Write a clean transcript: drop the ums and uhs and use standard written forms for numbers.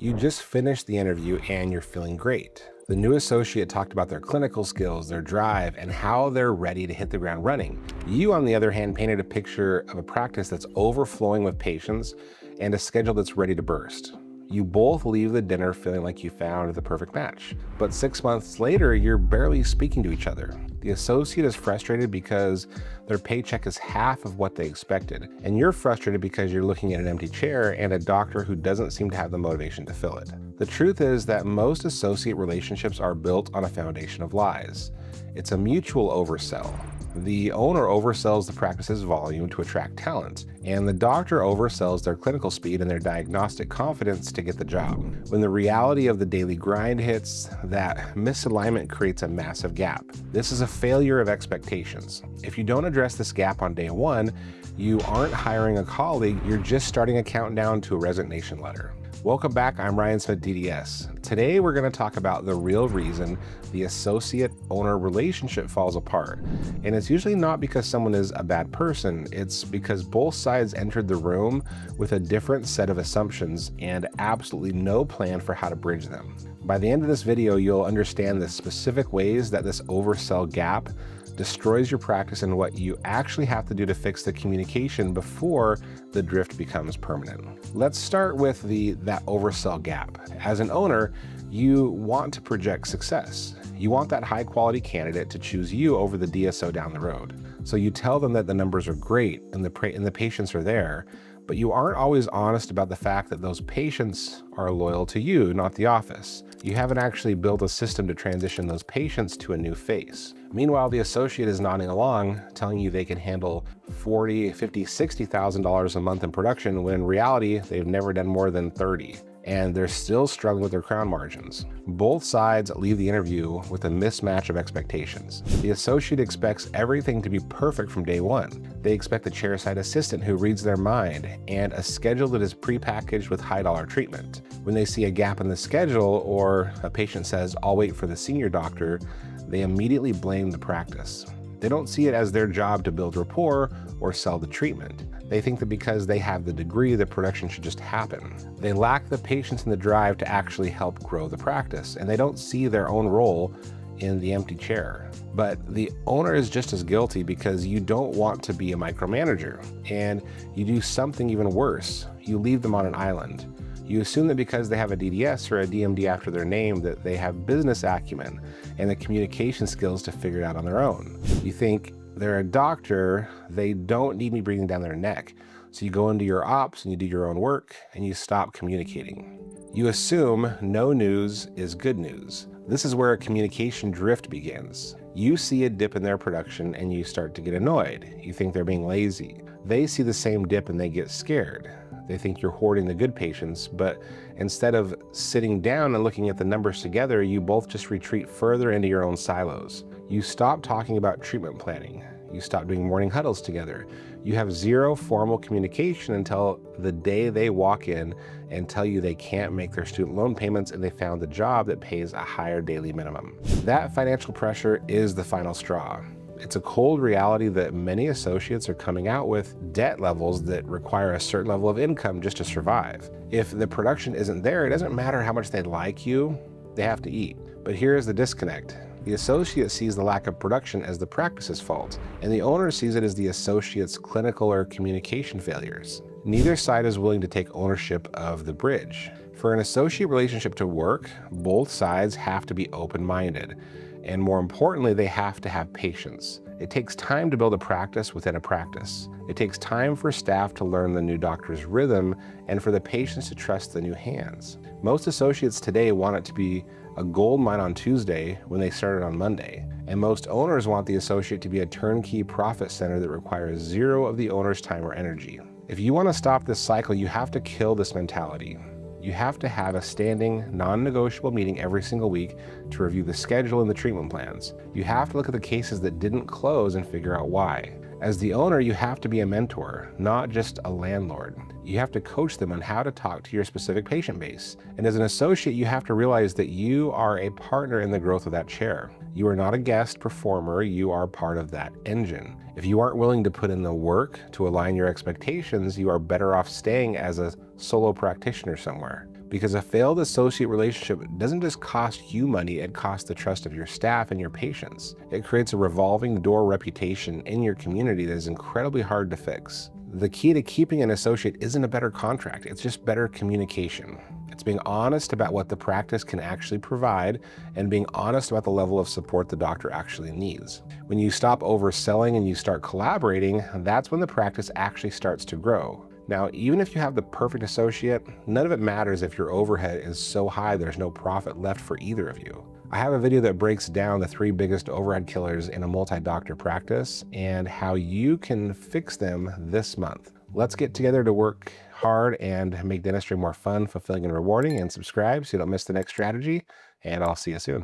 You just finished the interview and you're feeling great. The new associate talked about their clinical skills, their drive, and how they're ready to hit the ground running. You, on the other hand, painted a picture of a practice that's overflowing with patients and a schedule that's ready to burst. You both leave the dinner feeling like you found the perfect match. But 6 months later, you're barely speaking to each other. The associate is frustrated because their paycheck is half of what they expected. And you're frustrated because you're looking at an empty chair and a doctor who doesn't seem to have the motivation to fill it. The truth is that most associate relationships are built on a foundation of lies. It's a mutual oversell. The owner oversells the practice's volume to attract talent, and the doctor oversells their clinical speed and their diagnostic confidence to get the job. When the reality of the daily grind hits, that misalignment creates a massive gap. This is a failure of expectations. If you don't address this gap on day one, you aren't hiring a colleague, you're just starting a countdown to a resignation letter. Welcome back, I'm Ryan Smith, DDS. Today we're going to talk about the real reason the associate-owner relationship falls apart. And it's usually not because someone is a bad person, it's because both sides entered the room with a different set of assumptions and absolutely no plan for how to bridge them. By the end of this video, you'll understand the specific ways that this oversell gap destroys your practice and what you actually have to do to fix the communication before the drift becomes permanent. Let's start with that oversell gap. As an owner, you want to project success. You want that high quality candidate to choose you over the DSO down the road. So you tell them that the numbers are great and the patients are there, but you aren't always honest about the fact that those patients are loyal to you, not the office. You haven't actually built a system to transition those patients to a new face. Meanwhile, the associate is nodding along, telling you they can handle $40,000, $50,000, $60,000 a month in production, when in reality, they've never done more than 30. And they're still struggling with their crown margins. Both sides leave the interview with a mismatch of expectations. The associate expects everything to be perfect from day one. They expect a chairside assistant who reads their mind and a schedule that is prepackaged with high-dollar treatment. When they see a gap in the schedule or a patient says, "I'll wait for the senior doctor," they immediately blame the practice. They don't see it as their job to build rapport or sell the treatment. They think that because they have the degree, the production should just happen. They lack the patience and the drive to actually help grow the practice, and they don't see their own role in the empty chair. But the owner is just as guilty because you don't want to be a micromanager, and you do something even worse. You leave them on an island. You assume that because they have a DDS or a DMD after their name that they have business acumen and the communication skills to figure it out on their own. You think they're a doctor, they don't need me breathing down their neck. So you go into your ops and you do your own work and you stop communicating. You assume no news is good news. This is where a communication drift begins. You see a dip in their production and you start to get annoyed. You think they're being lazy. They see the same dip and they get scared. They think you're hoarding the good patients, but instead of sitting down and looking at the numbers together, you both just retreat further into your own silos. You stop talking about treatment planning. You stop doing morning huddles together. You have zero formal communication until the day they walk in and tell you they can't make their student loan payments and they found a job that pays a higher daily minimum. That financial pressure is the final straw. It's a cold reality that many associates are coming out with debt levels that require a certain level of income just to survive. If the production isn't there, it doesn't matter how much they like you, they have to eat. But here's the disconnect. The associate sees the lack of production as the practice's fault, and the owner sees it as the associate's clinical or communication failures. Neither side is willing to take ownership of the bridge. For an associate relationship to work, both sides have to be open-minded. And more importantly, they have to have patience. It takes time to build a practice within a practice. It takes time for staff to learn the new doctor's rhythm and for the patients to trust the new hands. Most associates today want it to be a gold mine on Tuesday when they started on Monday. And most owners want the associate to be a turnkey profit center that requires zero of the owner's time or energy. If you want to stop this cycle, you have to kill this mentality. You have to have a standing, non-negotiable meeting every single week to review the schedule and the treatment plans. You have to look at the cases that didn't close and figure out why. As the owner, you have to be a mentor, not just a landlord. You have to coach them on how to talk to your specific patient base. And as an associate, you have to realize that you are a partner in the growth of that chair. You are not a guest performer, you are part of that engine. If you aren't willing to put in the work to align your expectations, you are better off staying as a solo practitioner somewhere. Because a failed associate relationship doesn't just cost you money, it costs the trust of your staff and your patients. It creates a revolving door reputation in your community that is incredibly hard to fix. The key to keeping an associate isn't a better contract, it's just better communication. It's being honest about what the practice can actually provide and being honest about the level of support the doctor actually needs. When you stop overselling and you start collaborating, that's when the practice actually starts to grow. Now, even if you have the perfect associate, none of it matters if your overhead is so high there's no profit left for either of you. I have a video that breaks down the 3 biggest overhead killers in a multi-doctor practice and how you can fix them this month. Let's get together to work hard and make dentistry more fun, fulfilling, and rewarding, and subscribe so you don't miss the next strategy, and I'll see you soon.